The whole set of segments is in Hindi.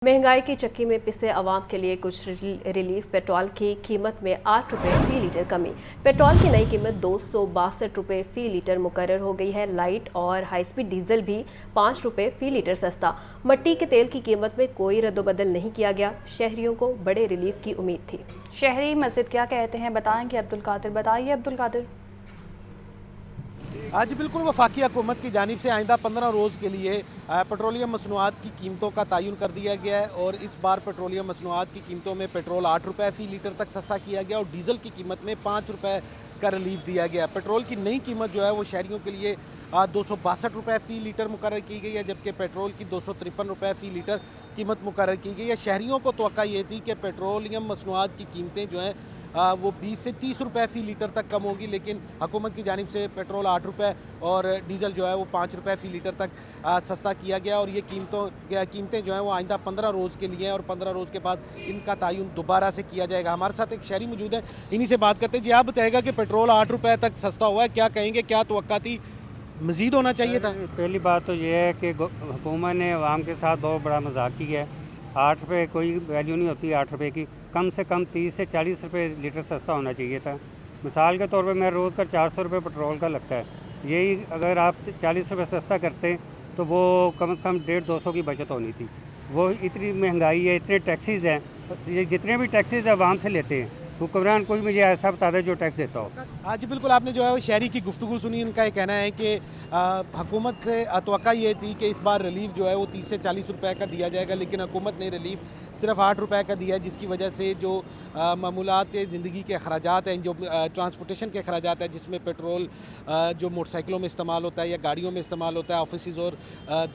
महंगाई की चक्की में पिसे अवाम के लिए कुछ रिलीफ। पेट्रोल की कीमत में 8 रुपये फी लीटर कमी। पेट्रोल की नई कीमत 262 रुपये फी लीटर मुकर्रर हो गई है। लाइट और हाई स्पीड डीजल भी 5 रुपये फी लीटर सस्ता। मट्टी के तेल की कीमत में कोई रद्दोबदल नहीं किया गया। शहरियों को बड़े रिलीफ की उम्मीद थी। शहरी मस्जिद क्या कहते हैं बताएंगे अब्दुल कादिर। बताइए अब्दुल कादिर। आज बिल्कुल वफाकी हुकूमत की जानिब से आइंदा 15 रोज़ के लिए पेट्रोलियम मसनूआत की कीमतों का तयन कर दिया गया है और इस बार पेट्रोलियम मसनूआत की कीमतों में पेट्रोल 8 रुपये फ़ी लीटर तक सस्ता किया गया और डीजल की कीमत में 5 रुपये का रिलीफ दिया गया। पेट्रोल की नई कीमत जो है वो शहरियों के लिए 262 रुपये फ़ी लीटर मुकर्रर की गई है, जबकि पेट्रोल की 253 रुपये फ़ी लीटर कीमत मुकर्रर की गई है। शहरियों को तवक्का ये थी कि पेट्रोलियम मसनूआत की कीमतें जो हैं वो 20 से 30 रुपये फ़ी लीटर तक कम होगी, लेकिन हुकूमत की जानिब से पेट्रोल 8 रुपये और डीजल जो है वो 5 रुपये फ़ी लीटर तक सस्ता किया गया और ये कीमतें जो हैं वो आइंदा 15 रोज़ के लिए हैं और 15 रोज़ के बाद इनका तयन दोबारा से किया जाएगा। हमारे साथ एक शहरी मौजूद है, इन्हीं से बात करते हैं। जी, आप बताएगा कि पेट्रोल 8 रुपये तक सस्ता हुआ है, क्या कहेंगे, क्या तवक्का थी, मज़ीद होना चाहिए था? पहली बात तो ये है कि हुकूमत ने अवाम के साथ बहुत बड़ा मजाक किया है। 8 रुपये कोई वैल्यू नहीं होती 8 रुपये की। कम से कम 30 से 40 रुपये लीटर सस्ता होना चाहिए था। मिसाल के तौर पे मैं रोज़ का 400 रुपये पेट्रोल का लगता है, यही अगर आप 40 रुपये सस्ता करते तो वो कम से कम 150-200 की बचत होनी थी। वो इतनी महंगाई है, इतने टैक्सीज़ हैं, ये जितने भी टैक्सीज़ अवाम से लेते हैं, हुक्मरान कोई मुझे ऐसा बता दे जो टैक्स देता हो। आज बिल्कुल आपने जो है वो शहरी की गुफ्तगू सुनी। उनका ये कहना है कि हुकूमत से तवक्का ये थी कि इस बार रिलीफ जो है वो 30 से 40 रुपए का दिया जाएगा, लेकिन हुकूमत ने रिलीफ सिर्फ 8 रुपए का दिया है, जिसकी वजह से जो मामूलात ज़िंदगी के अखराजात हैं, जो ट्रांसपोर्टेशन के अखराजात हैं, जिसमें पेट्रोल जो मोटरसाइकिलों में इस्तेमाल होता है या गाड़ियों में इस्तेमाल होता है ऑफिस और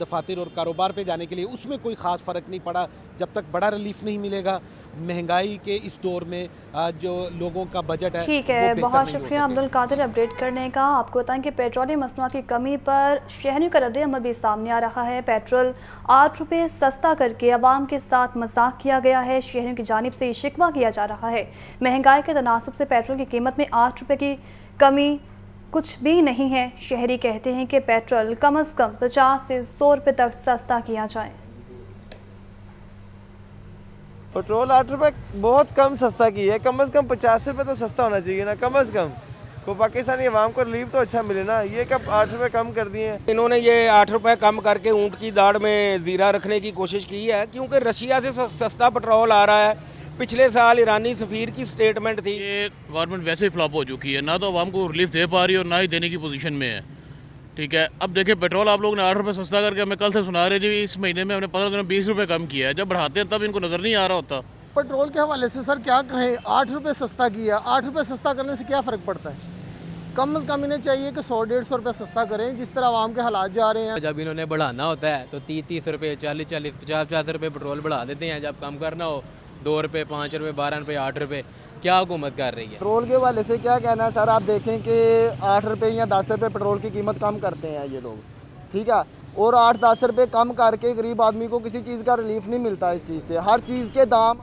दफातर और कारोबार पर जाने के लिए, उसमें कोई ख़ास फ़र्क नहीं पड़ा। जब तक बड़ा रिलीफ नहीं मिलेगा महंगाई के इस दौर में जो लोगों का बजट है। ठीक है, बहुत शुक्रिया अब्दुल कादिर अपडेट करने का। आपको बताएं कि पेट्रोलियम मसनूआत की कमी पर शहरियों का रद्द-ए-अमल भी सामने आ रहा है। पेट्रोल 8 रुपये सस्ता करके अवाम के साथ मजाक किया गया है। शहरियों की जानिब से शिकवा किया जा रहा है। महंगाई के तनासुब से पेट्रोल की कीमत में 8 रुपये की कमी कुछ भी नहीं है। शहरी कहते हैं कि पेट्रोल कम अज़ कम 50 से 100 रुपये तक सस्ता किया जाए। पेट्रोल 8 रुपये बहुत कम सस्ता की है, कम से कम 50 रुपये तो सस्ता होना चाहिए ना, कम से कम। को पाकिस्तानी अवाम को रिलीफ तो अच्छा मिले ना, ये कब 8 रुपये कम कर दिए हैं। इन्होंने ये 8 रुपये कम करके ऊँट की दाढ़ में ज़ीरा रखने की कोशिश की है, क्योंकि रशिया से सस्ता पेट्रोल आ रहा है। पिछले साल ईरानी सफ़ीर की स्टेटमेंट थी। ये गवर्नमेंट वैसे ही फ्लॉप हो चुकी है, ना तो अवाम को रिलीफ दे पा रही है और ना ही देने की पोजीशन में है। ठीक है, अब देखिए पेट्रोल आप लोगों ने 8 रुपये सस्ता करके हमें कल से सुना रहे थे इस महीने में हमने 15 दिनों में 20 रुपये कम किया है। जब बढ़ाते हैं तब इनको नज़र नहीं आ रहा होता। पेट्रोल के हवाले से सर क्या कहें, 8 रुपये सस्ता किया, 8 रुपये सस्ता करने से क्या फ़र्क पड़ता है? कम से कम इन्हें चाहिए कि 100-150 रुपये सस्ता करें, जिस तरह आवाम के हालात जा रहे हैं। जब इन्होंने बढ़ाना होता है तो 30-30 रुपये, 40-40, 50-50 रुपये पेट्रोल बढ़ा देते हैं। जब कम करना हो 2 रुपये, 5 रुपये, 12 रुपये, 8 रुपये, क्या हुकूमत कर रही है? पेट्रोल के हवाले से क्या कहना है सर? आप देखें कि 8 रुपये या 10 रुपये पेट्रोल की कीमत कम करते हैं ये लोग, ठीक है, और 8-10 रुपये कम करके गरीब आदमी को किसी चीज़ का रिलीफ नहीं मिलता। इस चीज़ से हर चीज़ के दाम